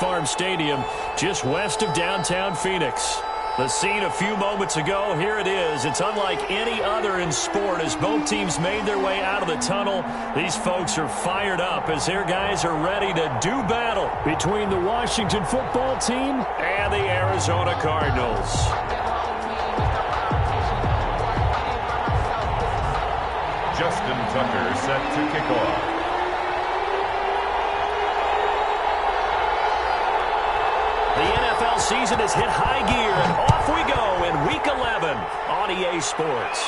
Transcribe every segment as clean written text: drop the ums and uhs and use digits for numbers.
Farm Stadium, just west of downtown Phoenix. The scene a few moments ago, here it is. It's unlike any other in sport as both teams made their way out of the tunnel. These folks are fired up as their guys are ready to do battle between the Washington football team and the Arizona Cardinals. Justin Tucker set to kick off. The NFL season has hit high gear, and off we go in Week 11 on EA Sports.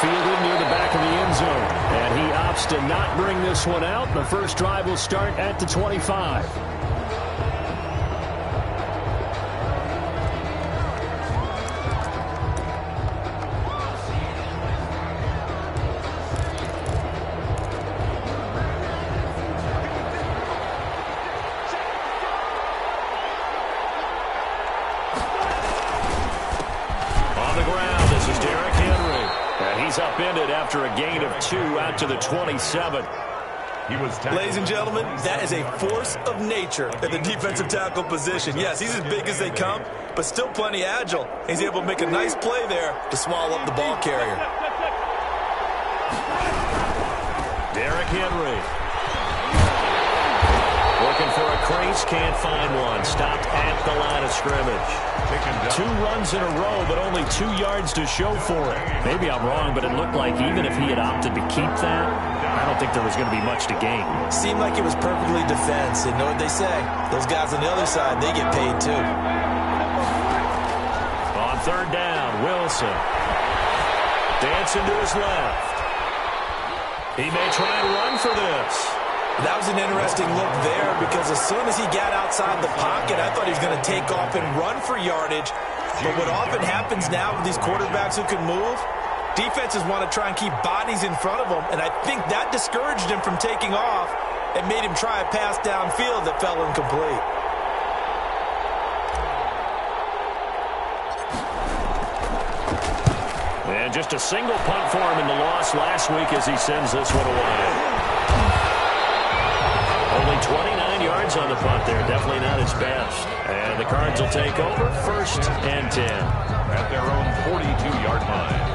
Fielded near the back of the end zone, and he opts to not bring this one out. The first drive will start at the 25. Upended after a gain of 2 out to the 27. Ladies and gentlemen, that is a force of nature at the defensive tackle position. Yes, he's as big as they come, but still plenty agile. He's able to make a nice play there to swallow up the ball carrier. Derrick Henry. Looking for a crease, can't find one. Stopped at the line of scrimmage. 2 runs in a row, but only 2 yards to show for it. Maybe I'm wrong, but it looked like even if he had opted to keep that, I don't think there was going to be much to gain. Seemed like it was perfectly defense. And know what they say? Those guys on the other side, they get paid too. On third down, Wilson. Dancing to his left. He may try and run for this. That was an interesting look there because as soon as he got outside the pocket, I thought he was going to take off and run for yardage. But what often happens now with these quarterbacks who can move, defenses want to try and keep bodies in front of them, and I think that discouraged him from taking off and made him try a pass downfield that fell incomplete. And just a single punt for him in the loss last week as he sends this one away. Only 29 yards on the punt there. Definitely not his best. And the Cards will take over 1st and 10. At their own 42-yard line.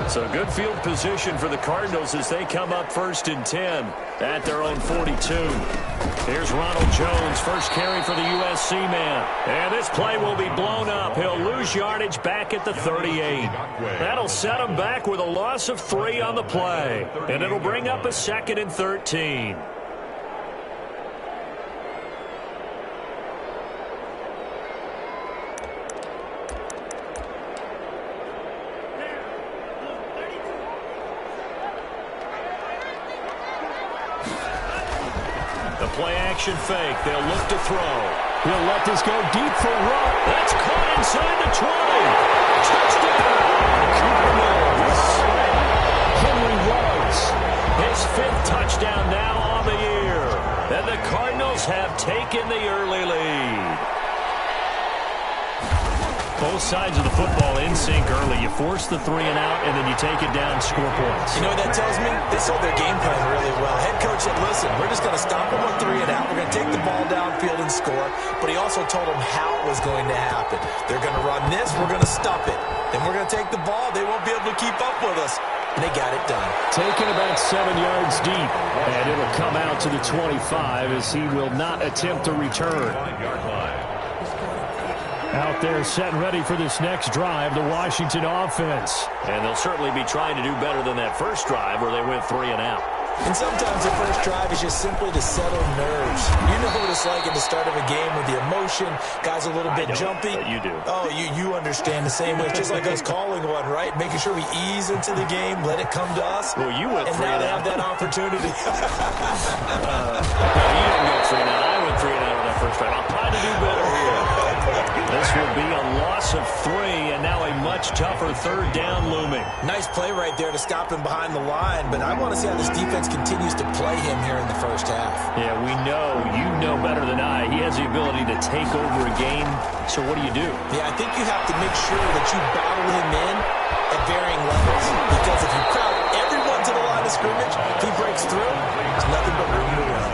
So good field position for the Cardinals as they come up 1st and 10 at their own 42. Here's Ronald Jones, first carry for the USC man. And this play will be blown up. He'll lose yardage back at the 38. That'll set him back with a loss of 3 on the play. And it'll bring up a 2nd and 13. Play-action fake. They'll look to throw. He'll let this go deep for Rupp. That's caught inside the 20. Touchdown, Cardinals. Henry Ruggs. His 5th touchdown now on the year. And the Cardinals have taken the early lead. Both sides of the football in sync early. You force the 3 and out, and then you take it down, score points. You know what that tells me? They sold their game plan really well. Head coach said, listen, we're just going to stop them on 3 and out. We're going to take the ball downfield and score. But he also told them how it was going to happen. They're going to run this. We're going to stop it. Then we're going to take the ball. They won't be able to keep up with us. And they got it done. Taken about 7 yards deep. And it'll come out to the 25 as he will not attempt to return. Out there set and ready for this next drive, the Washington offense. And they'll certainly be trying to do better than that first drive where they went 3 and out. And sometimes the first drive is just simply to settle nerves. You know what it's like at the start of a game with the emotion. Guys a little bit jumpy. You do. Oh, you understand the same way. It's just like us calling one, right? Making sure we ease into the game, let it come to us. Well, you went 3 and and now out. they have that opportunity. You didn't go 3 and out. I went 3 and out on that first drive. I'll try to do better here. This will be a loss of 3, and now a much tougher third down looming. Nice play right there to stop him behind the line, but I want to see how this defense continues to play him here in the first half. Yeah, we know, you know better than I, he has the ability to take over a game, so what do you do? Yeah, I think you have to make sure that you battle him in at varying levels, because if you crowd everyone to the line of scrimmage, if he breaks through, there's nothing but room to run.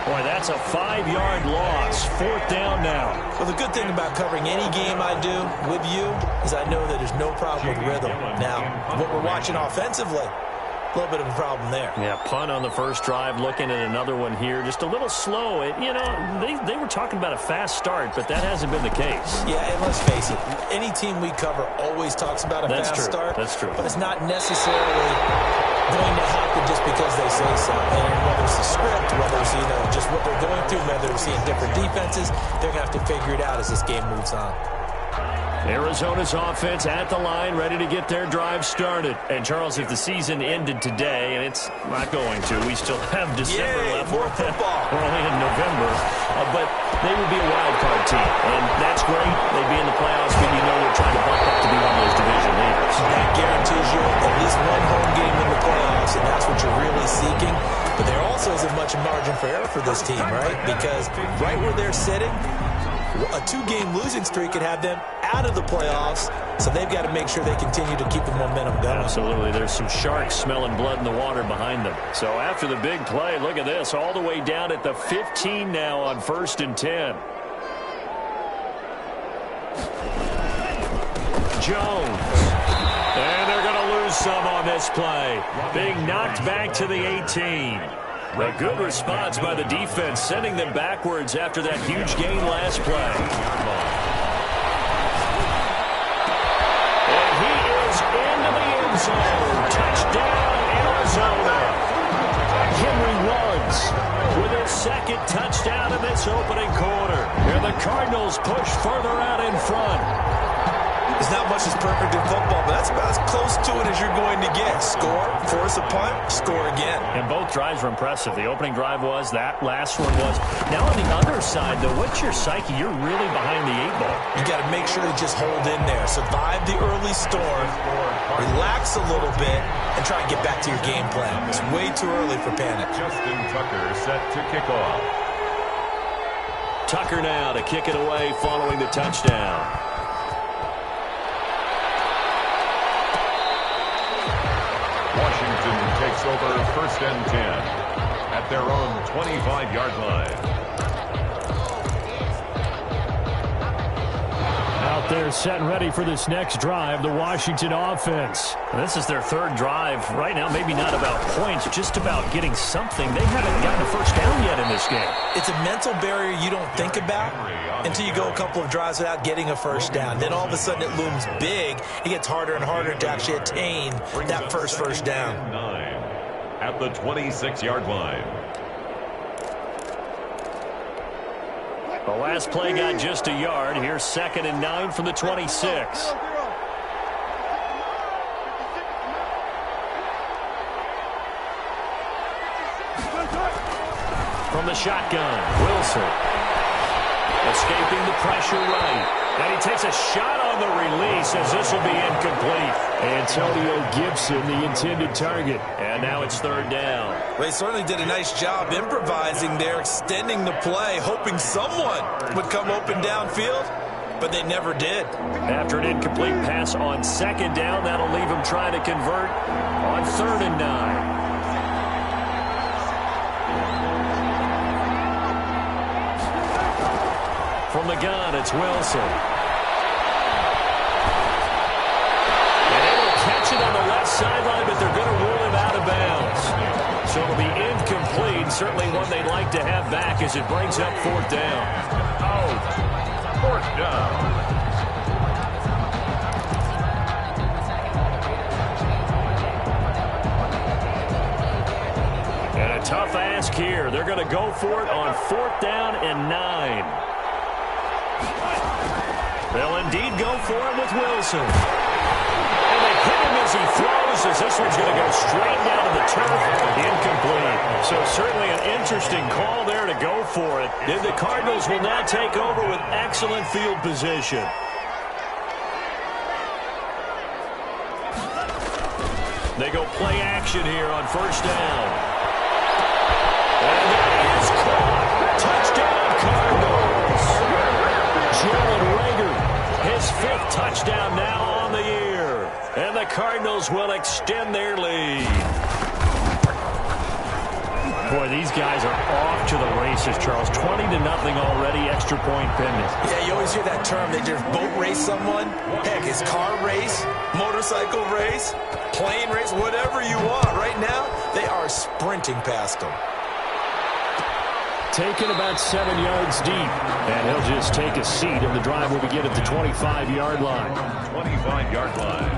Boy, that's a 5-yard loss. 4th down now. Well, the good thing about covering any game I do with you is I know that there's no problem with rhythm. Now, what we're watching offensively, a little bit of a problem there. Yeah, punt on the first drive, looking at another one here. Just a little slow. They were talking about a fast start, but that hasn't been the case. Yeah, and let's face it, any team we cover always talks about a fast start. That's true. But it's not necessarily going to happen just because they say so. And whether it's the script, whether it's just what they're going through, whether they're seeing different defenses, they're going to have to figure it out as this game moves on. Arizona's offense at the line, ready to get their drive started. And, Charles, if the season ended today, and it's not going to, we still have December left. More football. We're only in November. But they would be a wild card team, and that's great. They'd be in the playoffs, but they're trying to bump up to be one of those division leaders. That guarantees you at least one home game in the playoffs, and that's what you're really seeking. But there also isn't much margin for error for this team, right? Because right where they're sitting, a 2-game losing streak could have them out of the playoffs, so they've got to make sure they continue to keep the momentum going. Absolutely. There's some sharks smelling blood in the water behind them. So after the big play, look at this, all the way down at the 15 now on 1st and 10. Jones. And they're going to lose some on this play. Being knocked back to the 18. A good response by the defense, sending them backwards after that huge gain last play. And he is into the end zone. Touchdown, Arizona. Henry Ruggs with his 2nd touchdown in this opening quarter. And the Cardinals push further out in front. There's not much that's perfect in football, but that's about as close to it as you're going to get. Score, force a punt, score again. And both drives were impressive. The opening drive was, that last one was. Now on the other side, though, what's your psyche? You're really behind the 8 ball. You got to make sure to just hold in there. Survive the early storm, relax a little bit, and try and get back to your game plan. It's way too early for panic. Justin Tucker set to kick off. Tucker now to kick it away following the touchdown. Washington takes over 1st and 10 at their own 25-yard line. Out there set and ready for this next drive, the Washington offense. This is their 3rd drive right now. Maybe not about points, just about getting something. They haven't gotten a first down yet in this game. It's a mental barrier you don't think about until you go a couple of drives without getting a first down. Then all of a sudden it looms big. It gets harder and harder to actually attain that first down. 9 at the 26-yard line. The last play got just a yard. Here's 2nd and 9 from the 26. From the shotgun, Wilson. Escaping the pressure right. And he takes a shot on the release as this will be incomplete. Antonio Gibson, the intended target. And now it's 3rd down. They certainly did a nice job improvising there, extending the play, hoping someone would come open downfield, but they never did. After an incomplete pass on 2nd down, that'll leave him trying to convert on 3rd and 9. From the gun, it's Wilson. And they will catch it on the left sideline, but they're going to rule him out of bounds. So it'll be incomplete. Certainly one they'd like to have back as it brings up 4th down. Oh, 4th down. And a tough ask here. They're going to go for it on 4th down and 9. They'll indeed go for it with Wilson. And they hit him as he throws, as this one's going to go straight down to the turf. Incomplete. So certainly an interesting call there to go for it. And the Cardinals will now take over with excellent field position. They go play action here on first down. And that is caught. Touchdown, Cardinals. Jalen Reagor, his 5th touchdown now on the year. And the Cardinals will extend their lead. Boy, these guys are off to the races, Charles. 20-0 already, extra point pending. Yeah, you always hear that term. They just boat race someone. Heck, it's car race, motorcycle race, plane race, whatever you want. Right now, they are sprinting past them. Taken about 7 yards deep. And he'll just take a seat, and the drive will begin at the 25-yard line. 25-yard line.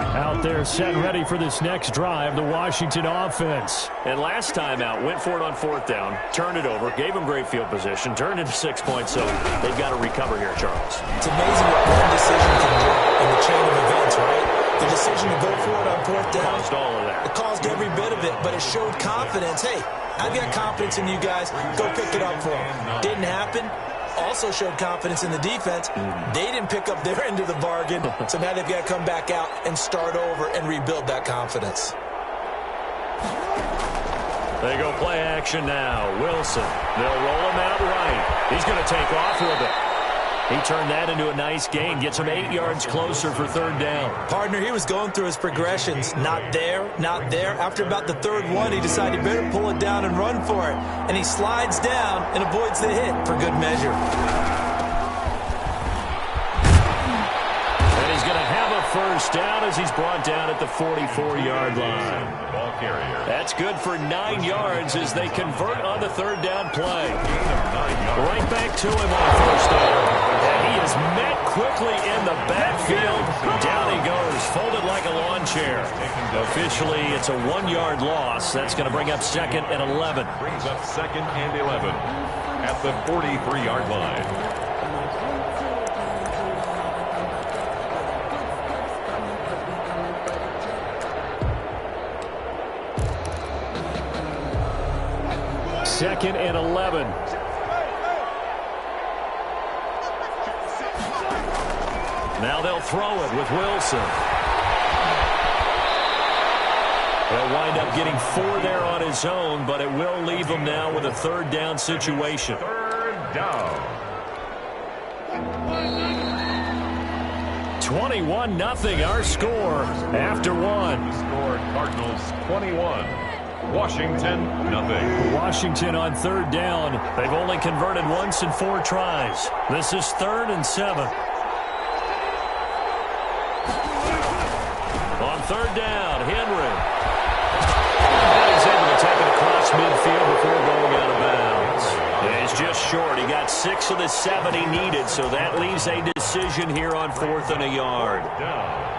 Out there set and ready for this next drive, the Washington offense. And last time out, went for it on 4th down, turned it over, gave them great field position, turned into 6 points, so they've got to recover here, Charles. It's amazing what one decision can do in the chain of events, right? The decision to go for it on 4th down. Caused all of that. It caused every bit of it, but it showed confidence. Hey, I've got confidence in you guys. Go pick it up for them. Didn't happen. Also showed confidence in the defense. They didn't pick up their end of the bargain, so now they've got to come back out and start over and rebuild that confidence. They go play action now. Wilson. They'll roll him out right. He's going to take off with it. He turned that into a nice gain. Gets him 8 yards closer for 3rd down. Partner, he was going through his progressions. Not there, not there. After about the 3rd one, he decided he better pull it down and run for it. And he slides down and avoids the hit for good measure. And he's going to have a first down as he's brought down at the 44-yard line. Ball carrier. That's good for 9 yards as they convert on the 3rd down play. Right back to him on first down. And he is met quickly in the backfield. Down he goes, folded like a lawn chair. Officially, it's a 1-yard loss. That's going to bring up 2nd and 11. Brings up 2nd and 11 at the 43-yard line. Second and 11. Now they'll throw it with Wilson. He'll wind up getting 4 there on his own, but it will leave him now with a 3rd down situation. 3rd down. 21-0 our score after 1. Scored Cardinals 21. Washington, nothing. Washington on 3rd down. They've only converted once in 4 tries. This is 3rd and 7. On 3rd down, Henry. And he's able to take it across midfield before going out of bounds. And he's just short. He got 6 of the 7 he needed, so that leaves a decision here on 4th and a yard. Down.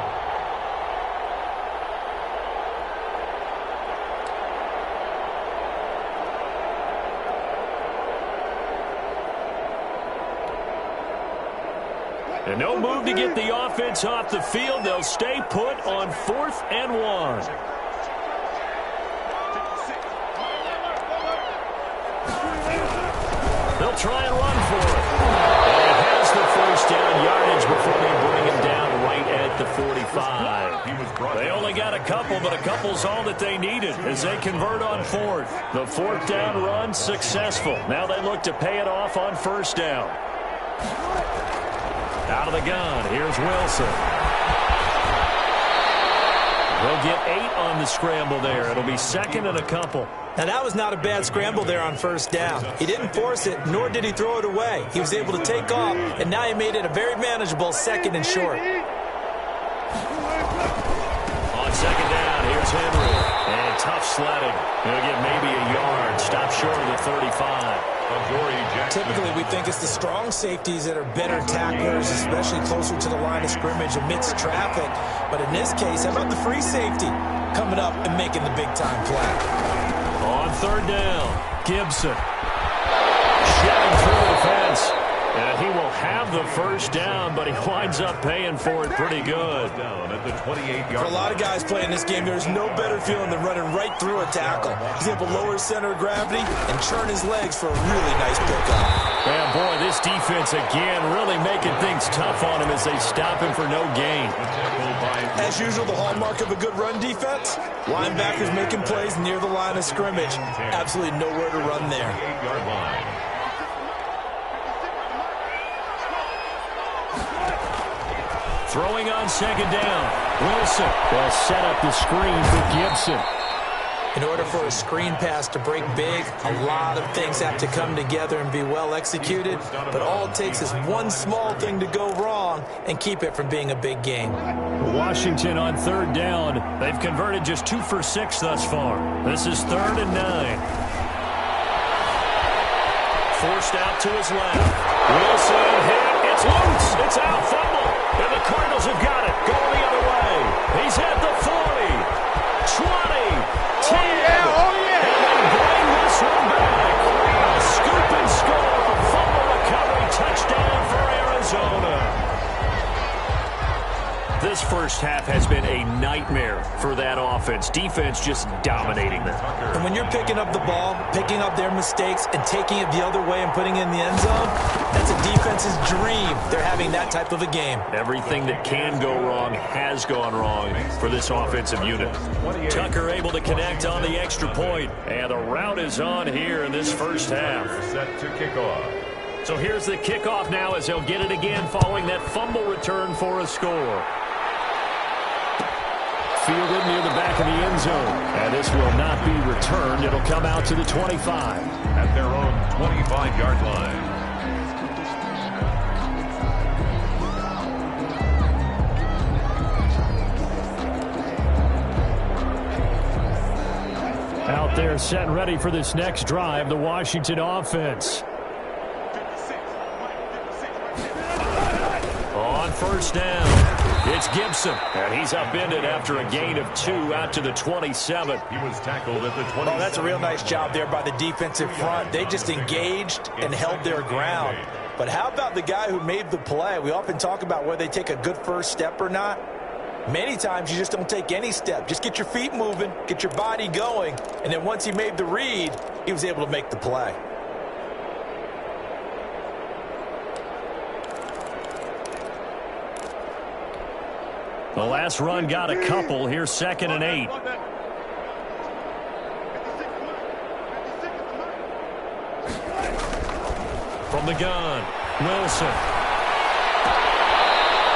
And no move to get the offense off the field. They'll stay put on 4th and 1. They'll try and run for it. And he has the first down yardage before they bring him down right at the 45. They only got a couple, but a couple's all that they needed as they convert on 4th. The 4th down run successful. Now they look to pay it off on 1st down. Out of the gun, here's Wilson. They'll get 8 on the scramble there. It'll be 2nd and a couple. Now, that was not a bad scramble there on 1st down. He didn't force it, nor did he throw it away. He was able to take off, and now he made it a very manageable 2nd and short. On 2nd down, here's Henry. And tough sledding. He'll get maybe a yard. Stop short of the 35. Typically, we think it's the strong safeties that are better tacklers, especially closer to the line of scrimmage amidst traffic. But in this case, how about the free safety coming up and making the big-time play? On 3rd down, Gibson. Shedding through the defense. And he will have the first down, but he winds up paying for it pretty good. Down at the 28-yard For a lot of guys playing this game, there's no better feeling than running right through a tackle. He's able to lower his center of gravity and churn his legs for a really nice pickup. And boy, this defense again really making things tough on him as they stop him for no gain. As usual, the hallmark of a good run defense, linebackers making plays near the line of scrimmage. Absolutely nowhere to run there. 8-yard line. Throwing on second down. Wilson will set up the screen for Gibson. In order for a screen pass to break big, a lot of things have to come together and be well executed. But all it takes is one small thing to go wrong and keep it from being a big game. Washington on third down. They've converted just 2 for 6 thus far. This is 3rd and 9. Forced out to his left. Wilson hit. It's loose. It's out. Fumble. And the Cardinals have got it. Going the other way. He's at the 40. 20. 10. And they bring this one back. A scoop and score. Fumble recovery. Touchdown for Arizona. This first half has been a nightmare for that offense. Defense just dominating them. And when you're picking up the ball, picking up their mistakes, and taking it the other way and putting it in the end zone, that's a defense's dream. They're having that type of a game. Everything that can go wrong has gone wrong for this offensive unit. Tucker able to connect on the extra point, and the route is on here in this first half. Set to kick off. So here's the kickoff now as they'll get it again following that fumble return for a score. Fielded near the back of the end zone. And this will not be returned. It'll come out to the 25. At their own 25-yard line. Out there set and ready for this next drive, the Washington offense. On first down. It's Gibson, and he's upended after a gain of 2 out to the 27. He was tackled at the 27. Oh, that's a real nice job there by the defensive front. They just engaged and held their ground. But how about the guy who made the play? We often talk about whether they take a good first step or not. Many times you just don't take any step. Just get your feet moving, get your body going, and then once he made the read, he was able to make the play. The last run got a couple. Here's 2nd and 8. From the gun, Wilson.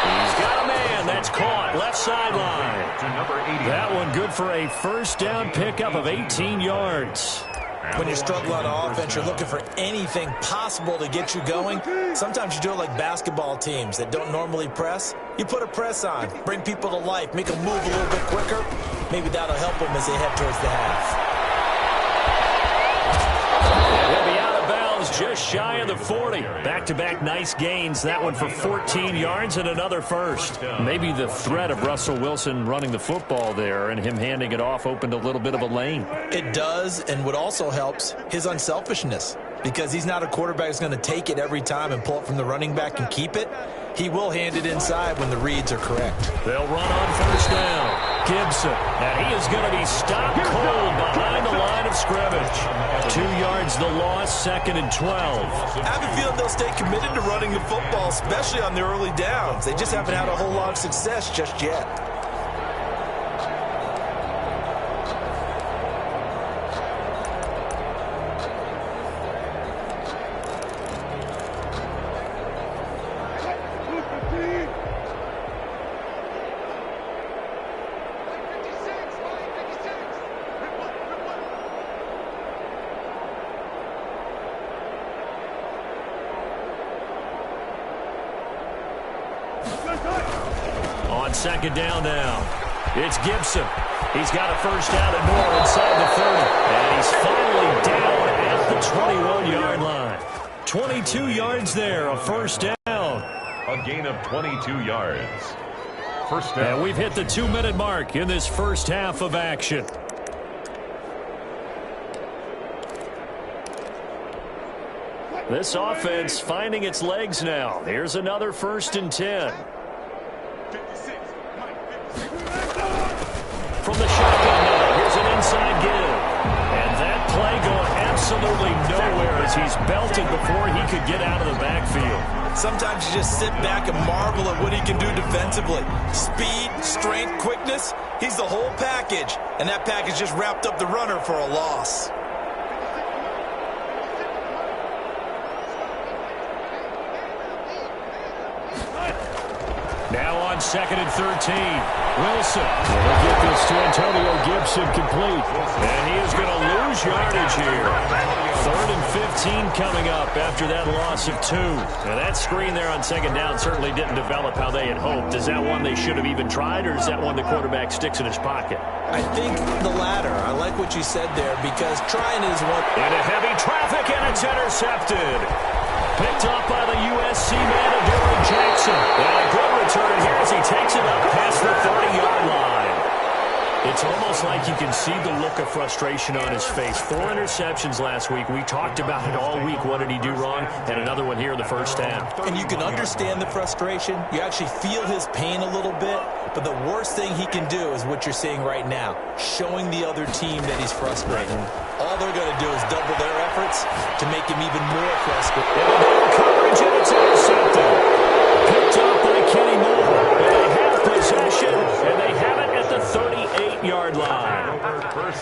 He's got a man. That's caught. Left sideline. To number 80. That one good for a first down pickup of 18 yards. When you're struggling on offense, you're looking for anything possible to get you going. Sometimes you do it like basketball teams that don't normally press. You put a press on, bring people to life, make them move a little bit quicker. Maybe that'll help them as they head towards the half. He'll be out of bounds just shy of the 40. Back-to-back nice gains. That one for 14 yards and another first. Maybe the threat of Russell Wilson running the football there and him handing it off opened a little bit of a lane. It does, and what also helps, his unselfishness. Because he's not a quarterback who's going to take it every time and pull it from the running back and keep it. He will hand it inside when the reads are correct. They'll run on first down. Gibson, and he is going to be stopped cold behind the line of scrimmage. 2 yards the loss, 2nd and 12. I have a feeling they'll stay committed to running the football, especially on their early downs. They just haven't had a whole lot of success just yet. On second down now, it's Gibson. He's got a first down and more inside the 30. And he's finally down at the 21-yard line. 22 yards there, a first down. A gain of 22 yards. First down. And we've hit the 2-minute mark in this first half of action. This offense finding its legs now. Here's another 1st and 10. From the shotgun now, here's an inside give. And that play going absolutely nowhere as he's belted before he could get out of the backfield. Sometimes you just sit back and marvel at what he can do defensively. Speed, strength, quickness, he's the whole package. And that package just wrapped up the runner for a loss. Now on 2nd and 13. Wilson will get this to Antonio Gibson complete. And he is going to lose yardage here. 3rd and 15 coming up after that loss of 2. Now that screen there on 2nd down certainly didn't develop how they had hoped. Is that one they should have even tried, or is that one the quarterback sticks in his pocket? I think the latter. I like what you said there because trying is one. Into heavy traffic, and it's intercepted. Picked up by the USC man, Adoree Jackson. And a good return here as he takes it up past the 30-yard line. It's almost like you can see the look of frustration on his face. 4 interceptions last week. We talked about it all week. What did he do wrong? And another one here in the first half. And you can understand the frustration. You actually feel his pain a little bit. But the worst thing he can do is what you're seeing right now, showing the other team that he's frustrated. All they're going to do is double their efforts to make him even more frustrated. And the coverage, and it's intercepted. Picked up by Kenny Moore. And they have possession, and they have it at the 38-yard line.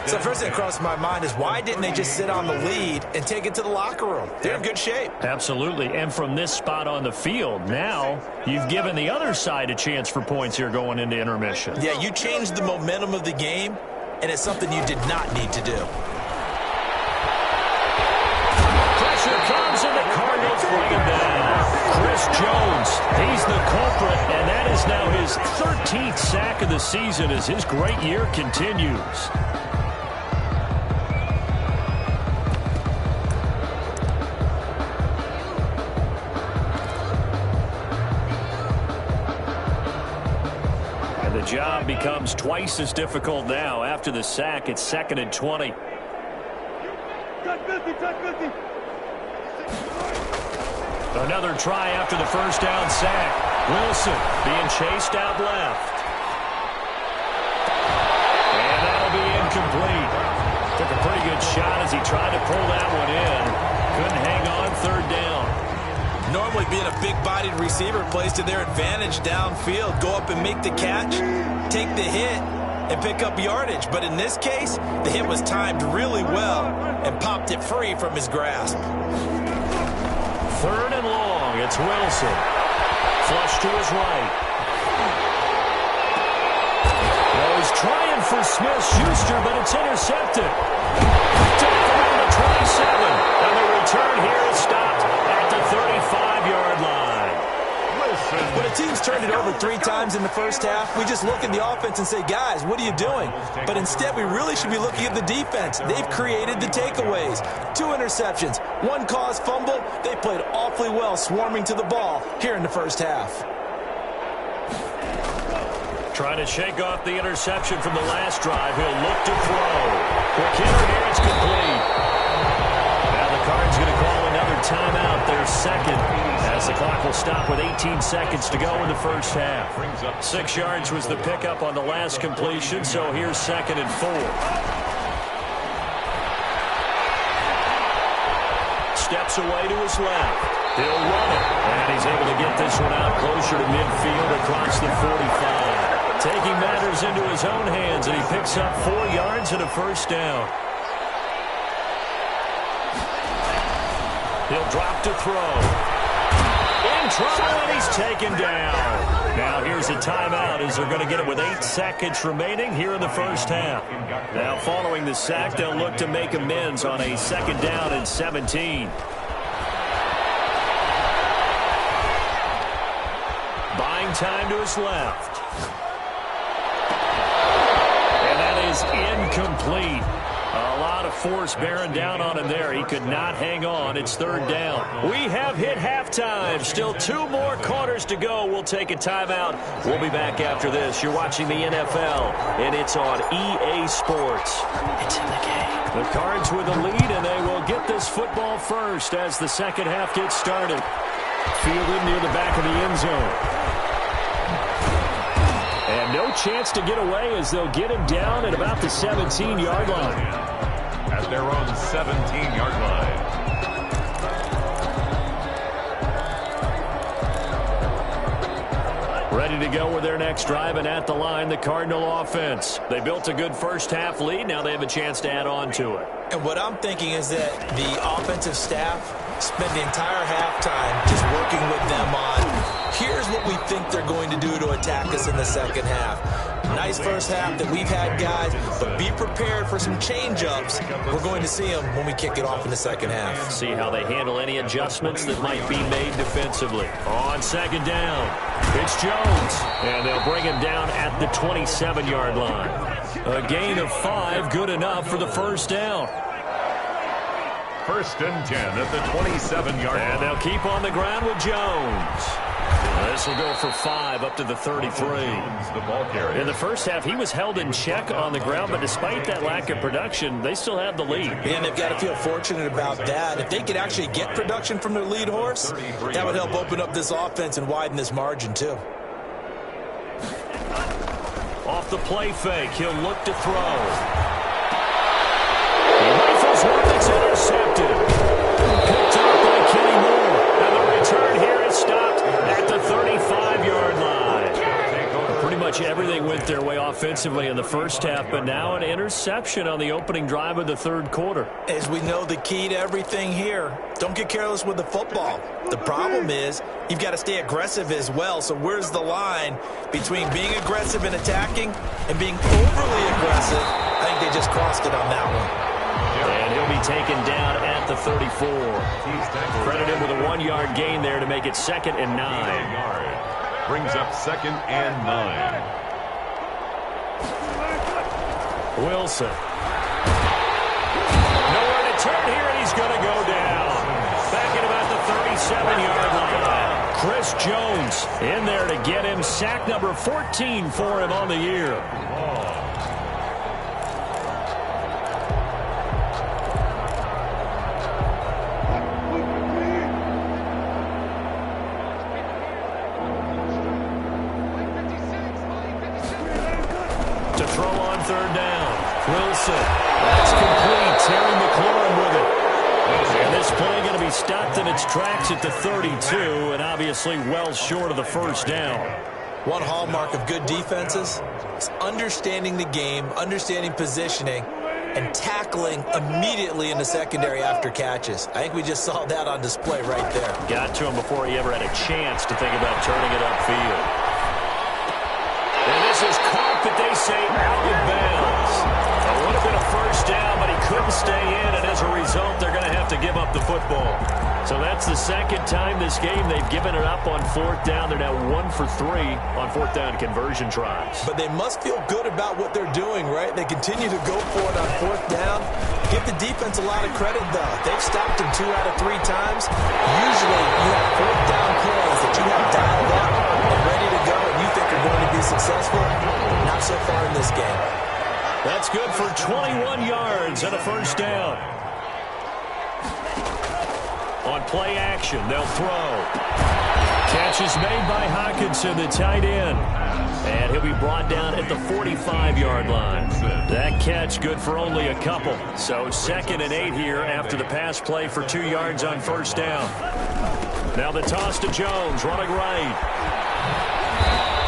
So first thing that crossed my mind is why didn't they just sit on the lead and take it to the locker room? They're in good shape. Absolutely. And from this spot on the field, now you've given the other side a chance for points here going into intermission. Yeah, you changed the momentum of the game, and it's something you did not need to do. Pressure comes, and the Cardinals bring him down. Chris Jones, he's the culprit, and that is now his 13th sack of the season as his great year continues. And the job becomes twice as difficult now. After the sack, it's 2nd and 20. Another try after the first down sack. Wilson being chased out left. And that'll be incomplete. Took a pretty good shot as he tried to pull that one in. Couldn't hang on 3rd down. Normally being a big-bodied receiver plays to their advantage downfield. Go up and make the catch, take the hit, and pick up yardage. But in this case, the hit was timed really well and popped it free from his grasp. 3rd and long. It's Wilson. Flush to his right. Well, he's trying for Smith-Schuster, but it's intercepted. Picked up around the 27. And the return here is stopped at the 35-yard line. When a team's turned it over 3 times in the first half, we just look at the offense and say, guys, what are you doing? But instead, we really should be looking at the defense. They've created the takeaways. 2 interceptions, 1 caused fumble. They played awfully well swarming to the ball here in the first half. Trying to shake off the interception from the last drive. He'll look to throw. Quick hitter here, it's complete. Now the Cards going to call another timeout, their second, as the clock will stop with 18 seconds to go in the first half. 6 yards was the pickup on the last completion, so here's 2nd and 4. Steps away to his left. He'll run it, and he's able to get this one out closer to midfield across the 45. Taking matters into his own hands, and he picks up 4 yards and a first down. He'll drop to throw. In trouble, and he's taken down. Now here's a timeout as they're going to get it with 8 seconds remaining here in the first half. Now following the sack, they'll look to make amends on a 2nd down and 17. Buying time to his left. And that is incomplete. A lot lot of force bearing down on him there. He could not hang on. It's third down. We have hit halftime. Still 2 more quarters to go. We'll take a timeout. We'll be back after this. You're watching the NFL, and it's on EA Sports. It's in the game. The Cards with a lead, and they will get this football first as the second half gets started. Fielded near the back of the end zone. And no chance to get away as they'll get him down at about the 17-yard line. At their own 17-yard line. Ready to go with their next drive, and at the line, the Cardinal offense. They built a good first-half lead. Now they have a chance to add on to it. And what I'm thinking is that the offensive staff spent the entire halftime just working with them on, here's what we think they're going to do to attack us in the second half. Nice first half that we've had, guys, but be prepared for some change-ups. We're going to see them when we kick it off in the second half. See how they handle any adjustments that might be made defensively. On second down, it's Jones, and they'll bring him down at the 27-yard line. A gain of 5, good enough for the first down. First and 10 at the 27-yard line. And they'll keep on the ground with Jones. This will go for 5 up to the 33. The ball carrier. In the first half, he was held in check on the ground, but despite that lack of production, they still have the lead. And they've got to feel fortunate about that. If they could actually get production from their lead horse, that would help open up this offense and widen this margin, too. Off the play fake, he'll look to throw. He rifles one that's intercepted. Picked up by Kenny Moore. And the return here is stopped at the 35-yard line. Pretty much everything went their way offensively in the first half, but now an interception on the opening drive of the third quarter. As we know, the key to everything here, don't get careless with the football. The problem is you've got to stay aggressive as well. So where's the line between being aggressive and attacking and being overly aggressive? I think they just crossed it on that one. And he'll be taken down at the 34. Credit him with a 1-yard gain there to make it 2nd and 9. Brings up 2nd and 9. Wilson. Nowhere to turn here, and he's going to go down. Back at about the 37-yard line. Chris Jones in there to get him. Sack number 14 for him on the year. To throw on third down. Wilson. That's complete. Terry McLaurin with it. And this play going to be stopped in its tracks at the 32, and obviously well short of the first down. One hallmark of good defenses is understanding the game, understanding positioning, and tackling immediately in the secondary after catches. I think we just saw that on display right there. Got to him before he ever had a chance to think about turning it upfield. And this is caught, but they say out of bounds. It would have been a first down, but he couldn't stay in, and as a result, they're going to have to give up the football. So that's the second time this game they've given it up on fourth down. They're now 1 for 3 on fourth down conversion tries. But they must feel good about what they're doing, right? They continue to go for it on fourth down. Give the defense a lot of credit, though. They've stopped him 2 out of 3 times. Usually, you have fourth down plays that you have dialed up and ready to go, and you think are going to be successful. Not so far in this game. That's good for 21 yards and a first down. On play action, they'll throw. Catch is made by Hockenson, the tight end. And he'll be brought down at the 45-yard line. That catch good for only a couple. So 2nd and 8 here after the pass play for 2 yards on first down. Now the toss to Jones, running right.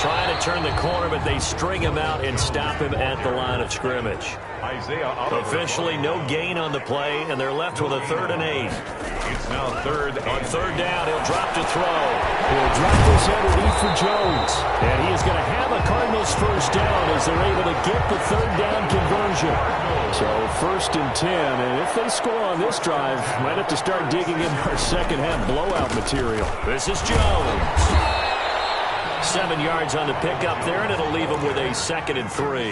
Trying to turn the corner, but they string him out and stop him at the line of scrimmage. Officially no gain on the play, and they're left with a 3rd and 8. It's now 3rd. On third down, he'll drop to throw. He'll drop this underneath for Jones. And he is going to have a Cardinals first down as they're able to get the 3rd down conversion. So 1st and 10, and if they score on this drive, might have to start digging into our second half blowout material. This is Jones. 7 yards on the pickup there, and it'll leave them with a 2nd and 3.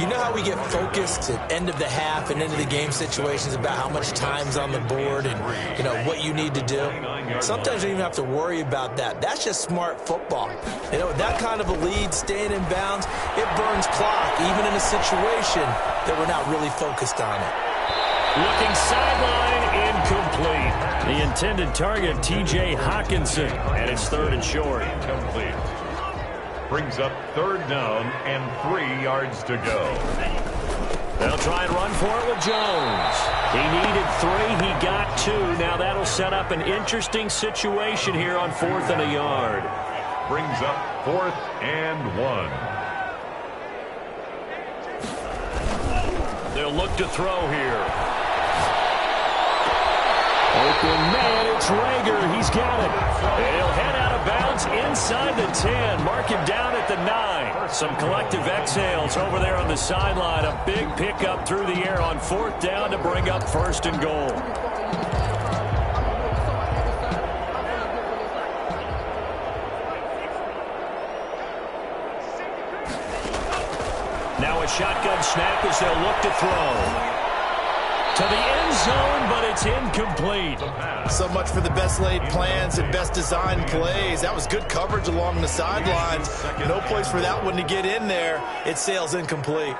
You know how we get focused at end of the half and into the game situations about how much time's on the board and, you know, what you need to do? Sometimes you don't even have to worry about that. That's just smart football. You know, that kind of a lead, staying in bounds, it burns clock, even in a situation that we're not really focused on it. Looking sideline, incomplete. The intended target, T.J. Hawkinson, and it's 3rd and short. Complete. Brings up 3rd down and 3 yards to go. They'll try and run for it with Jones. He needed 3. He got 2. Now that'll set up an interesting situation here on 4th and a yard. Brings up 4th and 1. They'll look to throw here. Open man, it's Rager. He's got it. And he'll head out of bounds inside the 10. Mark him down at the 9. Some collective exhales over there on the sideline. A big pickup through the air on 4th down to bring up 1st and goal. Now a shotgun snap as they'll look to throw. To the end zone, but it's incomplete. So much for the best laid plans and best designed plays. That was good coverage along the sidelines. No place for that one to get in there. It sails incomplete.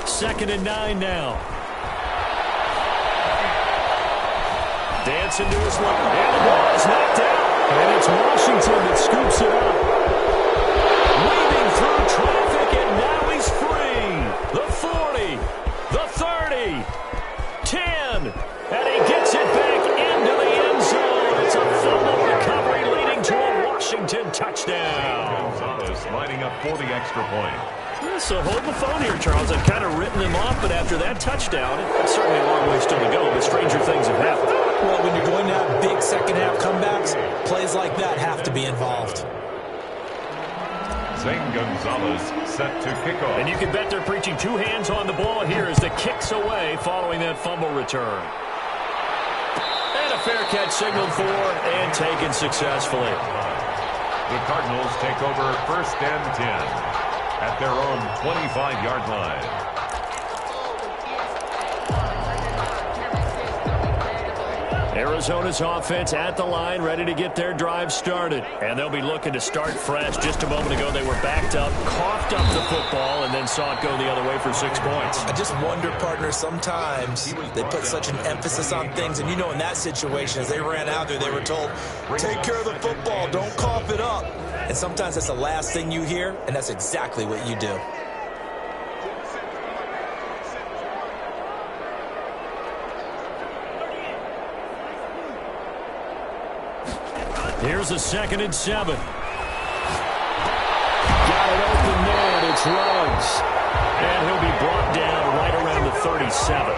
2nd and 9 now. Dancing to his left. And the ball is knocked out. And it's Washington that scoops it up. Weaving through traffic, and now he's free. The 40, the 30, 10, and he gets it back into the end zone. It's a fumble recovery leading to a Washington touchdown. Gonzalez lining up for the extra point. So hold the phone here, Charles. I've kind of written them off, but after that touchdown, it's certainly a long way still to go, but stranger things have happened. Well, when you're going to have big second-half comebacks, plays like that have to be involved. Zane Gonzalez set to kick off. And you can bet they're preaching 2 hands on the ball here as the kick's away following that fumble return. And a fair catch signaled for and taken successfully. The Cardinals take over 1st and 10 at their own 25-yard line. Arizona's offense at the line, ready to get their drive started. And they'll be looking to start fresh. Just a moment ago, they were backed up, coughed up the football, and then saw it go the other way for 6 points. I just wonder, partner, sometimes they put such an emphasis on things. And, you know, in that situation, as they ran out there, they were told, take care of the football, don't cough it up. And sometimes that's the last thing you hear, and that's exactly what you do. Here's a 2nd and 7. Got it open there, and it's Ruggs. And he'll be brought down right around the 37.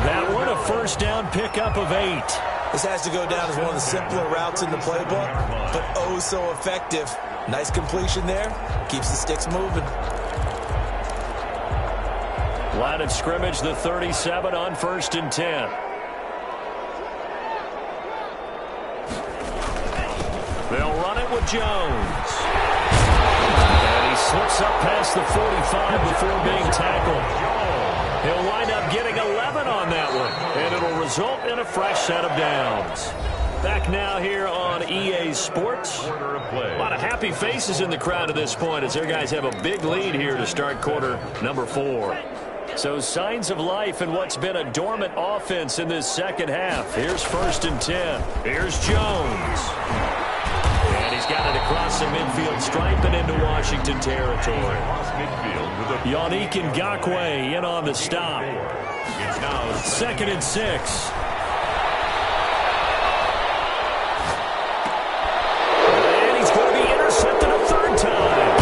That one, a 1st down pickup of 8. This has to go down as one of the simpler routes in the playbook, but oh so effective. Nice completion there. Keeps the sticks moving. Line of scrimmage, the 37 on 1st and 10. They'll run it with Jones. And he slips up past the 45 before being tackled. He'll wind up getting 11 on that one, and it'll result in a fresh set of downs. Back now here on EA Sports. A lot of happy faces in the crowd at this point as their guys have a big lead here to start quarter number 4. So signs of life in what's been a dormant offense in this second half. Here's 1st and 10. Here's Jones. And he's got it across the midfield stripe and into Washington territory. Yannick Ngakoue in on the stop. It's now 2nd and 6. And he's going to be intercepted a 3rd time.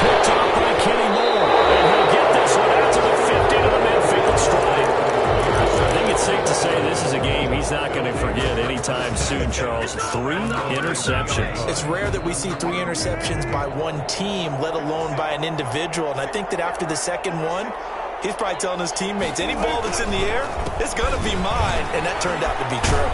Picked off by Kenny Moore. And he'll get this one out to the 50 to the midfield stripe. I think it's safe to say this is a game he's not going to forget anytime soon, Charles. 3 interceptions. It's rare that we see 3 interceptions by one team, let alone by an individual. And I think that after the second one, he's probably telling his teammates, any ball that's in the air, it's going to be mine. And that turned out to be true.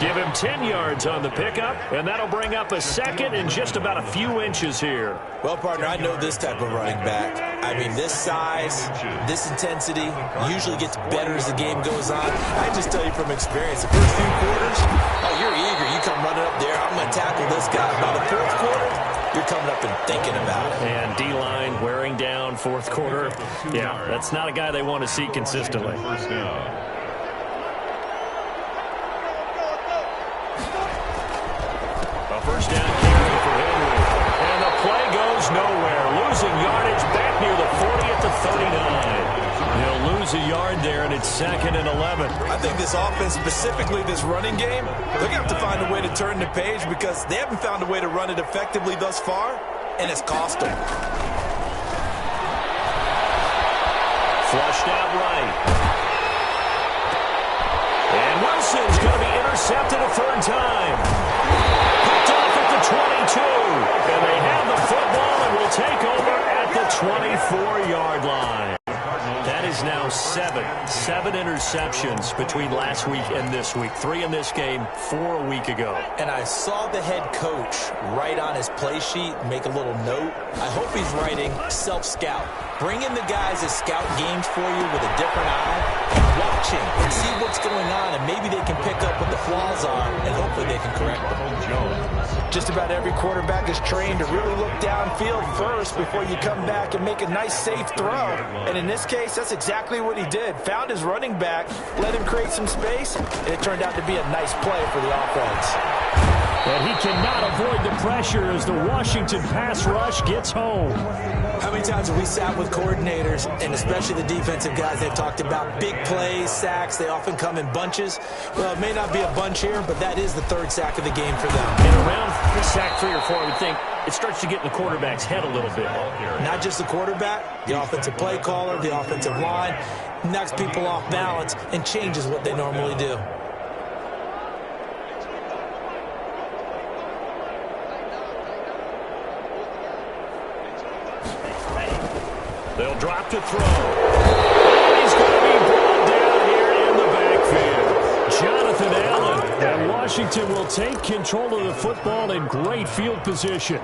Give him 10 yards on the pickup, and that'll bring up a second and just about a few inches here. Well, partner, I know this type of running back. I mean, this size, this intensity usually gets better as the game goes on. I just tell you from experience, the first few quarters, oh, you're eager. You come running up there, I'm going to tackle this guy. By the fourth quarter, you're coming up and thinking about it. And D-line wearing down fourth quarter. Yeah, that's not a guy they want to see consistently. First down. First down carry for Henry. And the play goes nowhere. Losing yardage back near the 40 at the 39. He'll lose a yard there, and it's 2nd and 11. I think this offense, specifically this running game, they're going to have to find a way to turn the page because they haven't found a way to run it effectively thus far, and it's cost them. Flushed out right. And Wilson's going to be intercepted a third time. 22, and they have the football and will take over at the 24-yard line. That is now seven interceptions between last week and this week. 3 in this game, 4 a week ago. And I saw the head coach write on his play sheet, make a little note. I hope he's writing self-scout. Bring in the guys that scout games for you with a different eye and watch him and see what's going on, and maybe they can pick up what the flaws are, and hopefully they can correct them. Just about every quarterback is trained to really look downfield first before you come back and make a nice, safe throw. And in this case, that's exactly what he did. Found his running back, let him create some space, and it turned out to be a nice play for the offense. And he cannot avoid the pressure as the Washington pass rush gets home. How many times have we sat with coordinators, and especially the defensive guys, they've talked about big plays, sacks. They often come in bunches. Well, it may not be a bunch here, but that is the 3rd sack of the game for them. And around sack 3 or 4, I would think it starts to get in the quarterback's head a little bit. Not just the quarterback, the offensive play caller, the offensive line, knocks people off balance and changes what they normally do. They'll drop to throw. He's going to be brought down here in the backfield. Jonathan Allen, and Washington will take control of the football in great field position.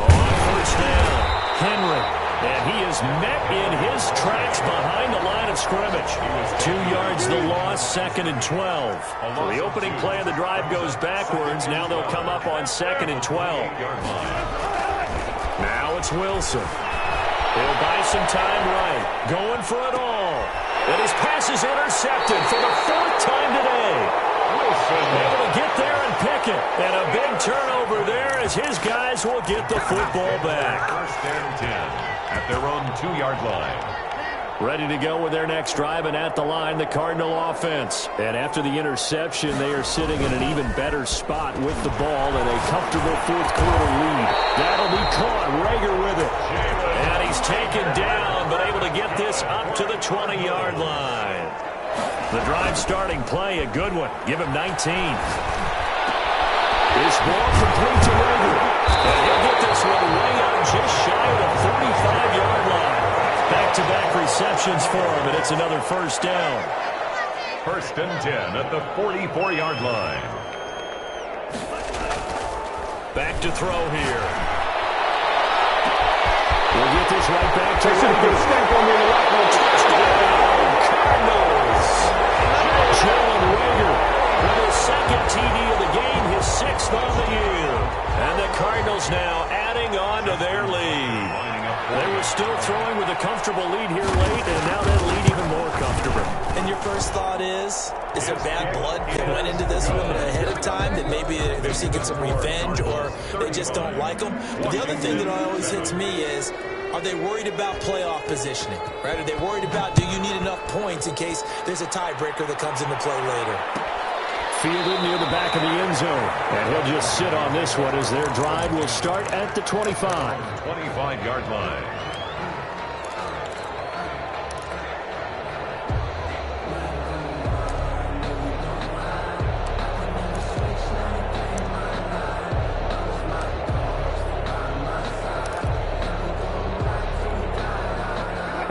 On first down, Henry. And he is met in his tracks behind the line of scrimmage. 2 yards the loss, 2nd and 12. So the opening play of the drive goes backwards. Now they'll come up on 2nd and 12. Now it's Wilson. He'll buy some time right. Going for it all. And his pass is intercepted for the 4th time today. Able to get there and pick it. And a big turnover there as his guys will get the football back. 1st and 10 at their own 2-yard line. Ready to go with their next drive, and at the line, the Cardinal offense. And after the interception, they are sitting in an even better spot with the ball and a comfortable 4th quarter lead. That'll be caught. Rager with it. And he's taken down, but able to get this up to the 20-yard line. The drive starting play, a good one. Give him 19. This ball complete to Rager. And he'll get this one way out just shy of the 35-yard line. Back-to-back receptions for him, and it's another first down. 1st and 10 at the 44-yard line. Back to throw here. We'll get this right back to touchdown, Cardinals. Jalen Rager with his 2nd TD of the game, his 6th on the year. And the Cardinals now adding on to their lead. They were still throwing with a comfortable lead here late, and now that lead even more comfortable. And your first thought is there bad blood that went into this one ahead of time, that maybe they're seeking some revenge or they just don't like them? But the other thing that always hits me is, are they worried about playoff positioning? Right? Are they worried about, do you need enough points in case there's a tiebreaker that comes into play later? Fielded near the back of the end zone. And he'll just sit on this one as their drive will start at the 25. 25-yard line.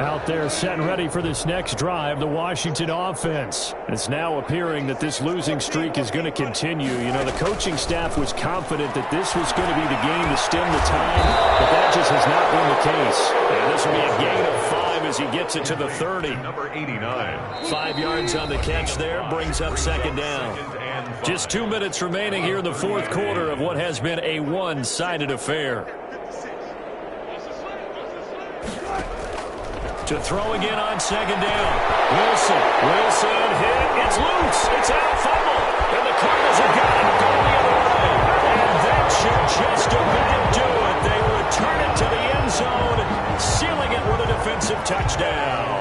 Out there set and ready for this next drive, the Washington offense. It's now appearing that this losing streak is going to continue. You know, the coaching staff was confident that this was going to be the game to stem the tide, but that just has not been the case. And this will be a gain of 5 as he gets it to the 30. Number 89. 5 yards on the catch there, brings up second down. Just 2 minutes remaining here in the fourth quarter of what has been a one-sided affair. To throw again on second down. Wilson hit. It's loose. It's out. Fumble. And the Cardinals have got it going the other way. And that should just about do it. They return it to the end zone, sealing it with a defensive touchdown.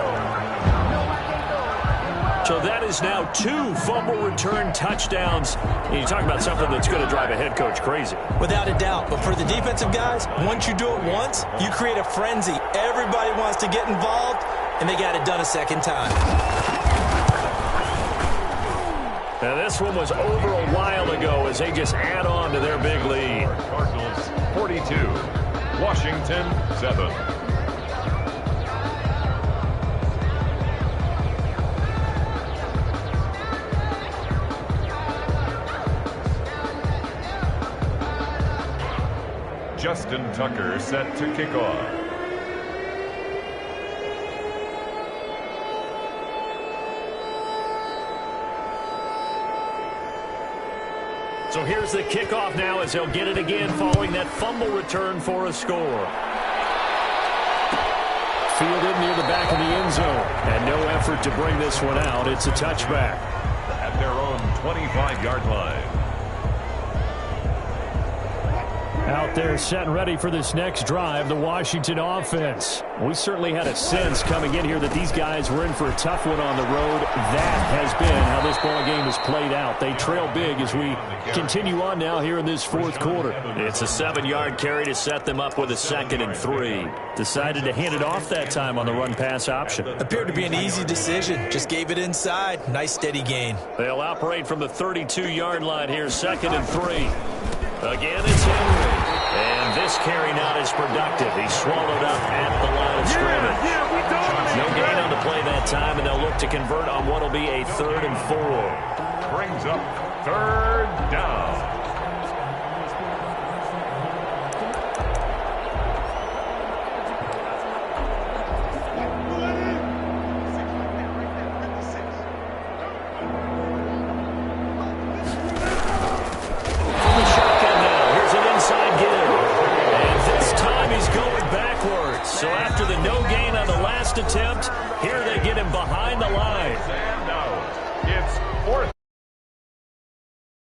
So that is now 2 fumble return touchdowns. And you talk about something that's going to drive a head coach crazy. Without a doubt. But for the defensive guys, once you do it once, you create a frenzy. Everybody wants to get involved, and they got it done a second time. Now this one was over a while ago as they just add on to their big lead. Cardinals 42, Washington 7. Justin Tucker set to kick off. So here's the kickoff now as they'll get it again following that fumble return for a score. Fielded near the back of the end zone. And no effort to bring this one out. It's a touchback. At their own 25-yard line. Out there set and ready for this next drive, the Washington offense. We certainly had a sense coming in here that these guys were in for a tough one on the road. That has been how this ball game has played out. They trail big as we continue on now here in this fourth quarter. It's a 7-yard carry to set them up with a 2nd and 3. Decided to hand it off that time on the run-pass option. Appeared to be an easy decision. Just gave it inside. Nice steady gain. They'll operate from the 32-yard line here, 2nd and 3. Again, it's Henry. And this carry not as productive. He's swallowed up at the line of scrimmage. No gain on the play that time, and they'll look to convert on what will be a 3rd and 4. Brings up 3rd down. So after the no gain on the last attempt, here they get him behind the line. And now it's 4th